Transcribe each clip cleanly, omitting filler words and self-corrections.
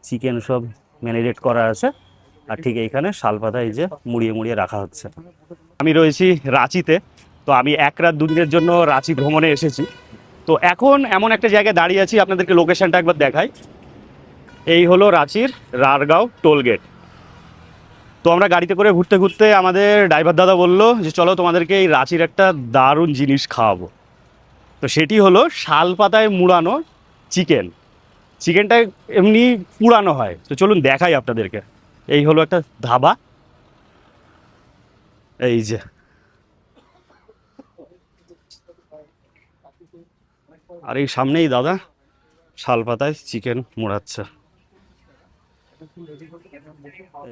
Chicken সব marinate করা আছে, আর ঠিক এইখানে শালপাতা এই যে মুড়িয়ে মুড়িয়ে রাখা হচ্ছে। আমি রয়েছি রাঁচিতে, তো আমি 1 রাত 2 দিনের জন্য রাঁচি ভ্রমণে এসেছি। তো এখন এমন একটা জায়গায় দাঁড়িয়ে আছি, আপনাদেরকে লোকেশনটা একবার দেখাই। এই হলো রাঁচির রারগাঁও টোল গেট। তো আমরা গাড়িতে করে ঘুরতে ঘুরতে আমাদের ড্রাইভার দাদা বললো যে চলো তোমাদেরকে এই রাঁচির একটা দারুণ জিনিস খাওয়াবো। তো সেটি হলো শালপাতায় মুড়ানো চিকেন। চিকেনটা এমনি পুরানো হয়, তো চলুন দেখাই আপনাদেরকে। এই হলো একটা ধাবা, এই যে। আর এই সামনেই দাদা শালপাতায় চিকেন মোড়াচ্ছে।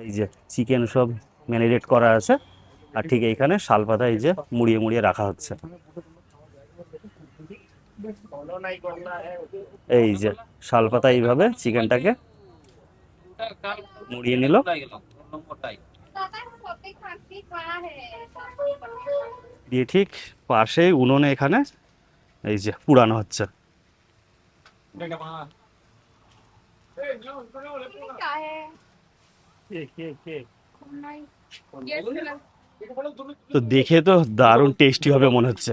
এই যে চিকেন সব ম্যারিনেট করা আছে, আর ঠিক এইখানে শালপাতা এই যে মুড়িয়ে মুড়িয়ে রাখা হচ্ছে। এই যে শালপাতা এইভাবে চিকেনটাকে মুড়িয়ে নিল, দিয়ে ঠিক পাশে উনুনে এখানে এই যে পুরানো হচ্ছে। তো দেখে তো দারুণ টেস্টি হবে মনে হচ্ছে,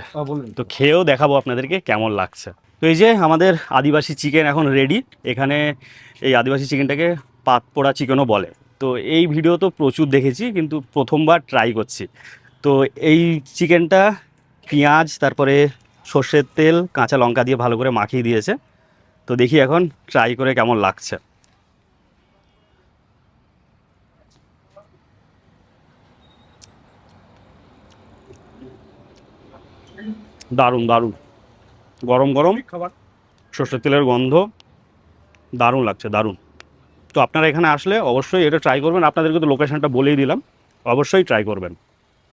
তো খেয়েও দেখাবো আপনাদেরকে কেমন লাগছে। তো এই যে আমাদের আদিবাসী চিকেন এখন রেডি। এখানে এই আদিবাসী চিকেনটাকে পাতপোড়া চিকেনও বলে। তো এই ভিডিও তো প্রচুর দেখেছি, কিন্তু প্রথমবার ট্রাই করছি। তো এই চিকেনটা পেঁয়াজ, তারপরে সর্ষের তেল, কাঁচা লঙ্কা দিয়ে ভালো করে মাখিয়ে দিয়েছে। তো দেখি এখন ট্রাই করে কেমন লাগছে। দারুণ দারুণ, গরম গরম খাবার, সর্ষের তেলের গন্ধ, দারুণ লাগছে, দারুণ। তো আপনারা এখানে আসলে অবশ্যই এটা ট্রাই করবেন। আপনাদেরকে তো লোকেশনটা বলেই দিলাম, অবশ্যই ট্রাই করবেন।